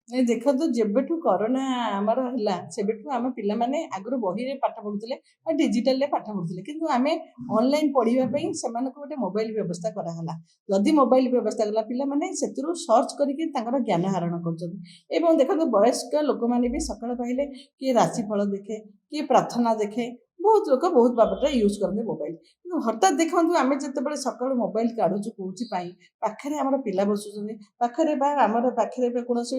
ନାଇଁ ଦେଖନ୍ତୁ ଯେବେଠୁ କରୋନା ଆମର ହେଲା ସେବେଠୁ ଆମ ପିଲାମାନେ ଆଗରୁ ବହିରେ ପାଠ ପଢ଼ୁଥିଲେ ଆଉ ଡିଜିଟାଲରେ ପାଠ ପଢ଼ୁଥିଲେ କିନ୍ତୁ ଆମେ ଅନଲାଇନ୍ ପଢ଼ିବା ପାଇଁ ସେମାନଙ୍କୁ ଗୋଟେ ମୋବାଇଲ ବ୍ୟବସ୍ଥା କରାଗଲା। ଯଦି ମୋବାଇଲ ବ୍ୟବସ୍ଥା କଲା ପିଲାମାନେ ସେଥିରୁ ସର୍ଚ୍ଚ କରିକି ତାଙ୍କର ଜ୍ଞାନ ଆହରଣ କରୁଛନ୍ତି। ଏବଂ ଦେଖନ୍ତୁ ବୟସ୍କ ଲୋକମାନେ ବି ସକାଳ ପାଇଲେ କିଏ ରାଶିଫଳ ଦେଖେ, କିଏ ପ୍ରାର୍ଥନା ଦେଖେ, ବହୁତ ଲୋକ ବହୁତ ବାବଦରେ ୟୁଜ୍ କରନ୍ତି ମୋବାଇଲ। କିନ୍ତୁ ହଠାତ୍ ଦେଖନ୍ତୁ ଆମେ ଯେତେବେଳେ ସକାଳୁ ମୋବାଇଲ କାଢ଼ୁଛୁ କୋଉଥିପାଇଁ, ପାଖରେ ଆମର ପିଲା ବସୁଛନ୍ତି, ପାଖରେ ବା ଆମର ପାଖରେ ବି କୌଣସି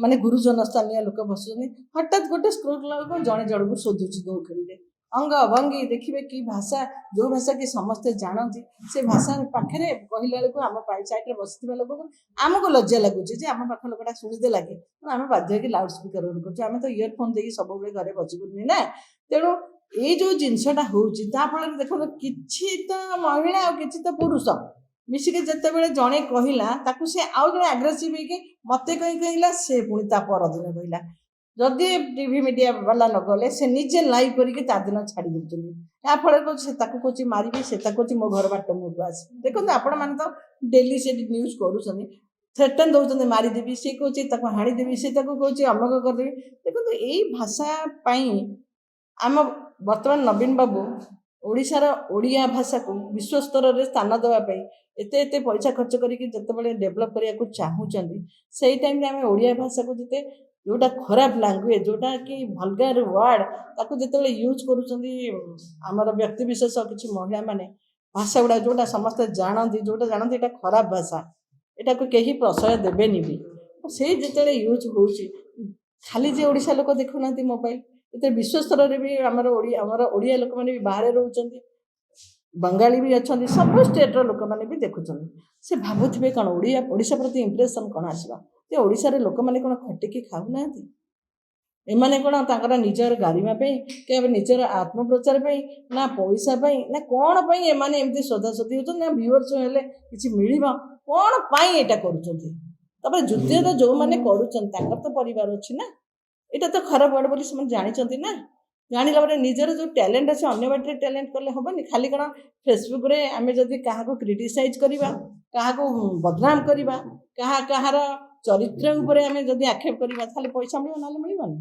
ମାନେ ଗୁରୁଜନ ସ୍ଥାନୀୟ ଲୋକ ବସୁଛନ୍ତି, ହଠାତ୍ ଗୋଟେ ସ୍କ୍ରୋଲ ବେଳକୁ ଜଣେ ଜଣକୁ ଶୋଧୁଛି ଦୋଖରିରେ ଅଙ୍ଗ ଭଙ୍ଗୀ ଦେଖିବେ କି ଭାଷା, ଯୋଉ ଭାଷା କି ସମସ୍ତେ ଜାଣନ୍ତି ସେ ଭାଷା ପାଖରେ କହିଲା ବେଳକୁ ଆମ ସାଇଡରେ ବସିଥିବା ଲୋକକୁ ଆମକୁ ଲଜ୍ଜା ଲାଗୁଛି ଯେ ଆମ ପାଖ ଲୋକଟା ଶୁଣିଦେଲା କି ଆମେ ବାଧ୍ୟ ହେଇକି ଲାଉଡ ସ୍ପିକର ଅନ୍ କରୁଛୁ। ଆମେ ତ ଇୟରଫୋନ ଦେଇକି ସବୁବେଳେ ଘରେ ବସିବୁନି ନା। ତେଣୁ ଏଇ ଯୋଉ ଜିନିଷଟା ହଉଛି ତା ଫଳରେ ଦେଖନ୍ତୁ କିଛି ତ ମହିଳା ଆଉ କିଛି ତ ପୁରୁଷ ମିଶିକି ଯେତେବେଳେ ଜଣେ କହିଲା ତାକୁ ସେ ଆଉ ଜଣେ ଆଗ୍ରେସିଭ ହେଇକି ମତେ କହିଲା ସେ ପୁଣି ତା ପରଦିନ କହିଲା। ଯଦି ଟିଭି ମିଡ଼ିଆ ବାଲା ନ ଗଲେ ସେ ନିଜେ ଲାଇଭ୍ କରିକି ତା ଦିନ ଛାଡ଼ି ଦେଉଛନ୍ତି। ଯାହାଫଳରେ କହୁଛି ସେ ତାକୁ କହୁଛି ମାରିବି, ସେ ତାକୁ କହୁଛି ମୋ ଘର ବାଟ ମୁହଁକୁ ଆସି। ଦେଖନ୍ତୁ ଆପଣମାନେ ତ ଡେଲି ସେଠି ନ୍ୟୁଜ୍ କରୁଛନ୍ତି, ଥ୍ରେଟନ୍ ଦେଉଛନ୍ତି ମାରିଦେବି, ସେ କହୁଛି ତାକୁ ହାଣିଦେବି, ସେ ତାକୁ କହୁଛି ଅମକ କରିଦେବି। ଦେଖନ୍ତୁ ଏଇ ଭାଷା ପାଇଁ ଆମ ବର୍ତ୍ତମାନ ନବୀନ ବାବୁ ଓଡ଼ିଶାର ଓଡ଼ିଆ ଭାଷାକୁ ବିଶ୍ୱସ୍ତରରେ ସ୍ଥାନ ଦେବା ପାଇଁ ଏତେ ଏତେ ପଇସା ଖର୍ଚ୍ଚ କରିକି ଯେତେବେଳେ ଡେଭଲପ୍ କରିବାକୁ ଚାହୁଁଛନ୍ତି, ସେଇ ଟାଇମ୍ରେ ଆମେ ଓଡ଼ିଆ ଭାଷାକୁ ଯେତେ ଯେଉଁଟା ଖରାପ ଲାଙ୍ଗୁଏଜ୍, ଯେଉଁଟାକି ଭଲଗାର ୱାର୍ଡ଼ ତାକୁ ଯେତେବେଳେ ୟୁଜ୍ କରୁଛନ୍ତି ଆମର ବ୍ୟକ୍ତିବିଶେଷ କିଛି ମହିଳାମାନେ, ଭାଷା ଗୁଡ଼ା ଯେଉଁଟା ସମସ୍ତେ ଜାଣନ୍ତି ଏଇଟା ଖରାପ ଭାଷା, ଏଟାକୁ କେହି ପ୍ରଶୟ ଦେବେନି ବି। ସେଇ ଯେତେବେଳେ ୟୁଜ୍ ହେଉଛି, ଖାଲି ଯେ ଓଡ଼ିଶା ଲୋକ ଦେଖୁନାହାନ୍ତି ମୋବାଇଲ, ଏତେ ବିଶ୍ୱସ୍ତରରେ ବି ଆମର ଓଡ଼ିଆ ଲୋକମାନେ ବି ବାହାରେ ରହୁଛନ୍ତି, ବଙ୍ଗାଳୀ ବି ଅଛନ୍ତି, ସବୁ ଷ୍ଟେଟ୍ର ଲୋକମାନେ ବି ଦେଖୁଛନ୍ତି। ସେ ଭାବୁଥିବେ କ'ଣ ଓଡ଼ିଶା ପ୍ରତି ଇମ୍ପ୍ରେସନ୍ କ'ଣ ଆସିବ ଯେ ଓଡ଼ିଶାରେ ଲୋକମାନେ କ'ଣ ଖଟିକି ଖାଉନାହାନ୍ତି, ଏମାନେ କ'ଣ ତାଙ୍କର ନିଜର ଗାରିମା ପାଇଁ କି ନିଜର ଆତ୍ମପ୍ରଚାର ପାଇଁ ନା ପଇସା ପାଇଁ ନା କ'ଣ ପାଇଁ ଏମାନେ ଏମିତି ସୋଧାସୋଧି ହେଉଛନ୍ତି, ନା ଭିଉଅର୍ସ ହେଲେ କିଛି ମିଳିବ କ'ଣ ପାଇଁ ଏଇଟା କରୁଛନ୍ତି। ତାପରେ ଯୁଦ୍ଧରେ ଯେଉଁମାନେ କରୁଛନ୍ତି ତାଙ୍କର ତ ପରିବାର ଅଛି ନା, ଏଇଟା ତ ଖରାପ ୱାର୍ଡ଼ ବୋଲି ସେମାନେ ଜାଣିଛନ୍ତି ନା। ଜାଣିଲା ପରେ ନିଜର ଯେଉଁ ଟ୍ୟାଲେଣ୍ଟ ଅଛି ଅନ୍ୟ ବାଟରେ ଟ୍ୟାଲେଣ୍ଟ କଲେ ହେବନି। ଖାଲି କ'ଣ ଫେସବୁକ୍ରେ ଆମେ ଯଦି କାହାକୁ କ୍ରିଟିସାଇଜ୍ କରିବା, କାହାକୁ ବଦନାମ କରିବା, କାହାର ଚରିତ୍ର ଉପରେ ଆମେ ଯଦି ଆକ୍ଷେପ କରିବା ତାହେଲେ ପଇସା ମିଳିବ, ନହେଲେ ମିଳିବନି।